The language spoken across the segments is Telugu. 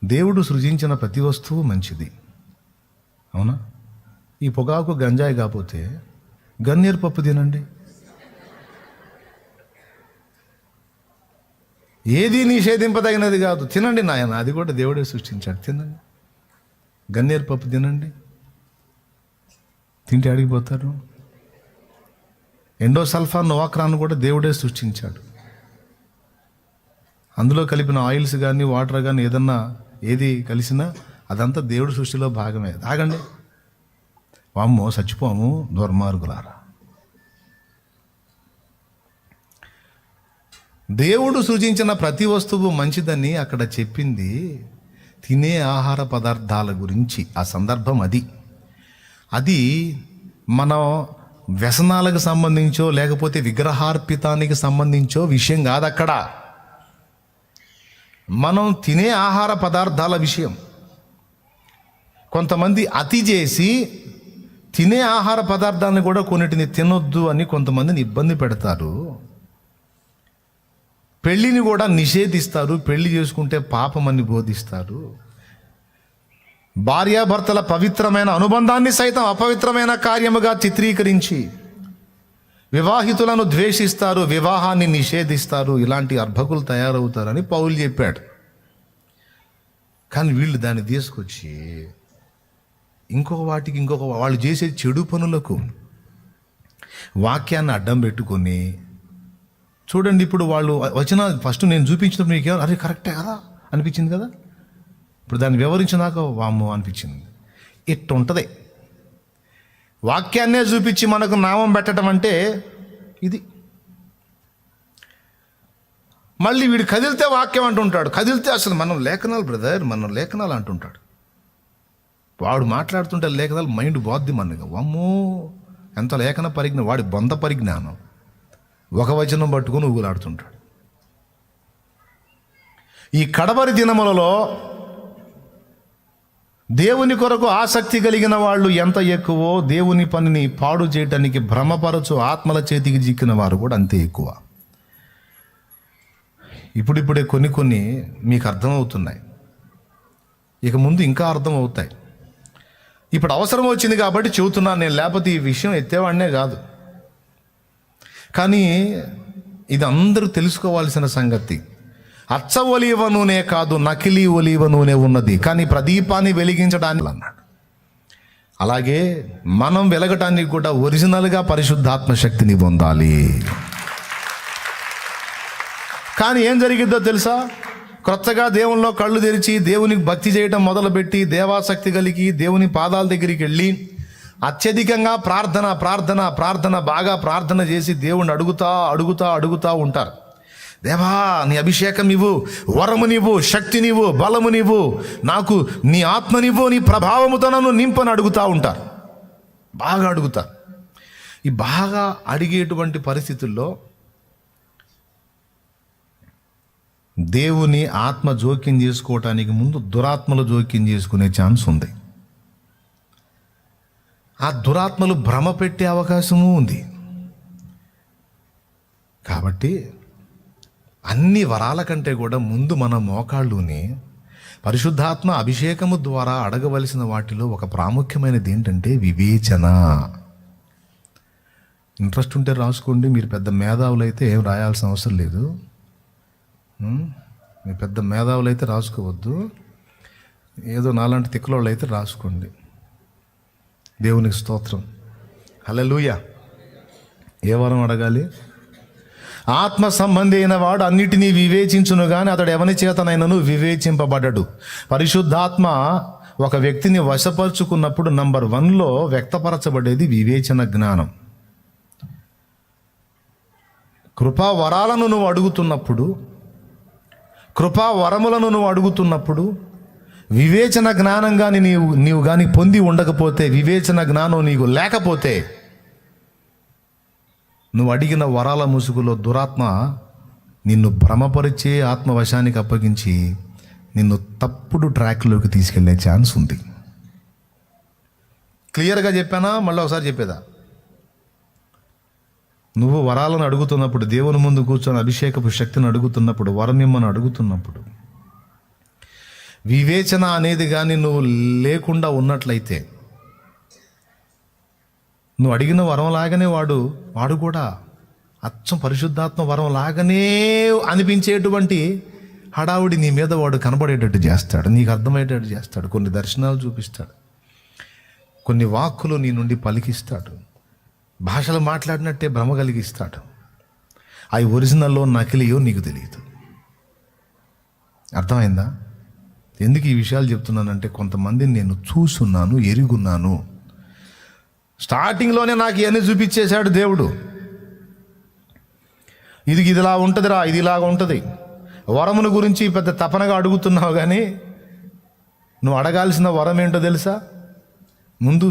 దేవుడు సృజించిన ప్రతి వస్తువు మంచిది, అవునా? ఈ పొగాకు గంజాయి కాకపోతే గన్నేరు పప్పు తినండి, ఏది నిషేధింపదగినది కాదు, తినండి నాయన, అది కూడా దేవుడే సృష్టించాడు, తినండి. గన్నేరు పప్పు తినండి, తింటే అడిగిపోతారు. ఎండోసల్ఫాన్ నోవాక్రాను కూడా దేవుడే సృష్టించాడు. అందులో కలిపిన ఆయిల్స్ కానీ వాటర్ కానీ ఏది కలిసినా అదంతా దేవుడి సృష్టిలో భాగమే. తాగండి, వామ్మో చచ్చిపోము దుర్మార్గులారా. దేవుడు సృజించిన ప్రతి వస్తువు మంచిదని అక్కడ చెప్పింది తినే ఆహార పదార్థాల గురించి. ఆ సందర్భం అది మనం వ్యసనాలకు సంబంధించో లేకపోతే విగ్రహార్పితానికి సంబంధించో విషయం కాదు. అక్కడ మనం తినే ఆహార పదార్థాల విషయం. కొంతమంది అతి చేసి తినే ఆహార పదార్థాలను కూడా కొన్నిటిని తినొద్దు అని కొంతమందిని ఇబ్బంది పెడతారు. పెళ్ళిని కూడా నిషేధిస్తారు, పెళ్లి చేసుకుంటే పాపమని బోధిస్తారు. భార్యాభర్తల పవిత్రమైన అనుబంధాన్ని సైతం అపవిత్రమైన కార్యముగా చిత్రీకరించి వివాహితులను ద్వేషిస్తారు, వివాహాన్ని నిషేధిస్తారు. ఇలాంటి అర్భకులు తయారవుతారని పౌలు చెప్పాడు. కానీ వీళ్ళు దాన్ని తీసుకొచ్చి ఇంకొక వాళ్ళు చేసే చెడు పనులకు వాక్యాన్ని అడ్డం పెట్టుకొని చూడండి. ఇప్పుడు వాళ్ళు వచ్చిన ఫస్ట్ నేను చూపించినప్పుడు మీకు అరే కరెక్టే కదా అనిపించింది కదా, ఇప్పుడు దాన్ని వివరించినాక వామ్మో అనిపించింది. ఇట్టు ఉంటుంది. వాక్యాన్నే చూపించి మనకు నామం పెట్టడం అంటే ఇది. మళ్ళీ వీడు కదిలితే వాక్యం అంటుంటాడు, కదిలితే అసలు మనం లేఖనాలు బ్రదర్, మనం లేఖనాలు అంటుంటాడు. వాడు మాట్లాడుతుంటే లేఖనాలు మైండ్ బాద్ది మనగా. వామ్మో ఎంత లేఖన పరిజ్ఞానం, వాడి బొంద పరిజ్ఞానం. ఒక వచనం పట్టుకొని ఊగులాడుతుంటాడు. ఈ కడవరి దినములలో దేవుని కొరకు ఆసక్తి కలిగిన వాళ్ళు ఎంత ఎక్కువో, దేవుని పనిని పాడు చేయటానికి భ్రమపరచు ఆత్మల చేతికి చిక్కిన వారు కూడా అంతే ఎక్కువ. ఇప్పుడిప్పుడే కొన్ని మీకు అర్థమవుతున్నాయి, ఇక ముందు ఇంకా అర్థమవుతాయి. ఇప్పుడు అవసరం వచ్చింది కాబట్టి చెబుతున్నాను నేను, లేకపోతే ఈ విషయం ఎత్తేవాడినే కాదు. కానీ ఇది అందరూ తెలుసుకోవాల్సిన సంగతి. అచ్చ ఒలీవ నూనె కాదు, నకిలీ ఒలీవ నూనె ఉన్నది, కానీ ప్రదీపాన్ని వెలిగించడానికి అన్నాడు. అలాగే మనం వెలగటానికి కూడా ఒరిజినల్గా పరిశుద్ధాత్మ శక్తిని పొందాలి. కానీ ఏం జరిగిద్దో తెలుసా? కొత్తగా దేవునిలో కళ్ళు తెరిచి దేవునికి భక్తి చేయటం మొదలుపెట్టి దేవాసక్తి కలిగి దేవుని పాదాల దగ్గరికి వెళ్ళి అత్యధికంగా ప్రార్థన బాగా ప్రార్థన చేసి దేవుణ్ణి అడుగుతా ఉంటారు. దేవా నీ అభిషేకం ఇవ్వు, వరమునివ్వు, శక్తినివ్వు, బలమునివ్వు, నాకు నీ ఆత్మనివ్వు, నీ ప్రభావముతో నన్ను నింపని అడుగుతూ ఉంటారు. బాగా అడుగుతారు. ఈ బాగా అడిగేటువంటి పరిస్థితుల్లో దేవుని ఆత్మ జోక్యం చేసుకోవటానికి ముందు దురాత్మలు జోక్యం చేసుకునే ఛాన్స్ ఉంది. ఆ దురాత్మలు భ్రమ పెట్టే అవకాశము ఉంది. కాబట్టి అన్ని వరాల కంటే కూడా ముందు మన మోకాళ్ళుని పరిశుద్ధాత్మ అభిషేకము ద్వారా అడగవలసిన వాటిలో ఒక ప్రాముఖ్యమైనది ఏంటంటే వివేచన. ఇంట్రెస్ట్ ఉంటే రాసుకోండి. మీరు పెద్ద మేధావులు అయితే ఏం రాయాల్సిన అవసరం లేదు. మీరు పెద్ద మేధావులు అయితే రాసుకోవద్దు, ఏదో నాలాంటి తిక్కలోళ్ళు అయితే రాసుకోండి. దేవునికి స్తోత్రం, హల్లెలూయా. ఏ వరం అడగాలి? ఆత్మ సంబంధి అయిన వాడు అన్నిటినీ వివేచించును కానీ అతడు ఎవని చేతనైనను వివేచింపబడడు. పరిశుద్ధాత్మ ఒక వ్యక్తిని వశపరుచుకున్నప్పుడు నంబర్ 1లో వ్యక్తపరచబడేది వివేచన జ్ఞానం. కృపా వరాలను నువ్వు అడుగుతున్నప్పుడు, కృపా వరములను నువ్వు అడుగుతున్నప్పుడు వివేచన జ్ఞానం కానీ నీవు కానీ పొంది ఉండకపోతే, వివేచన జ్ఞానం నీకు లేకపోతే, నువ్వు అడిగిన వరాల ముసుగులో దురాత్మ నిన్ను భ్రమపరిచే ఆత్మవశానికి అప్పగించి నిన్ను తప్పుడు ట్రాక్లోకి తీసుకెళ్లే ఛాన్స్ ఉంది. క్లియర్గా చెప్పానా? మళ్ళీ ఒకసారి చెప్పేదా? నువ్వు వరాలను అడుగుతున్నప్పుడు, దేవుని ముందు కూర్చొని అభిషేకపు శక్తిని అడుగుతున్నప్పుడు, వరం ఇమ్మని అడుగుతున్నప్పుడు వివేచన అనేది కానీ నువ్వు లేకుండా ఉన్నట్లయితే, నువ్వు అడిగిన వరం లాగానే వాడు కూడా అచ్చం పరిశుద్ధాత్మ వరం లాగానే అనిపించేటువంటి హడావుడి నీ మీద వాడు కనబడేటట్టు చేస్తాడు, నీకు అర్థమయ్యేటట్టు చేస్తాడు, కొన్ని దర్శనాలు చూపిస్తాడు, కొన్ని వాక్కులు నీ నుండి పలికిస్తాడు, భాషలు మాట్లాడినట్టే భ్రమ కలిగిస్తాడు. అవి ఒరిజినల్లో నకిలీయో నీకు తెలియదు. అర్థమైందా? ఎందుకు ఈ విషయాలు చెప్తున్నానంటే, కొంతమందిని నేను చూసున్నాను, ఎరుగున్నాను. స్టార్టింగ్లోనే నాకు ఇవన్నీ చూపించేశాడు దేవుడు. ఇది ఇదిలా ఉంటుందిరా, ఇది ఇలాగా ఉంటుంది. వరమును గురించి పెద్ద తపనగా అడుగుతున్నావు, కానీ నువ్వు అడగాల్సిన వరం ఏంటో తెలుసా? ముందు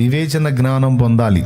వివేచన జ్ఞానం పొందాలి.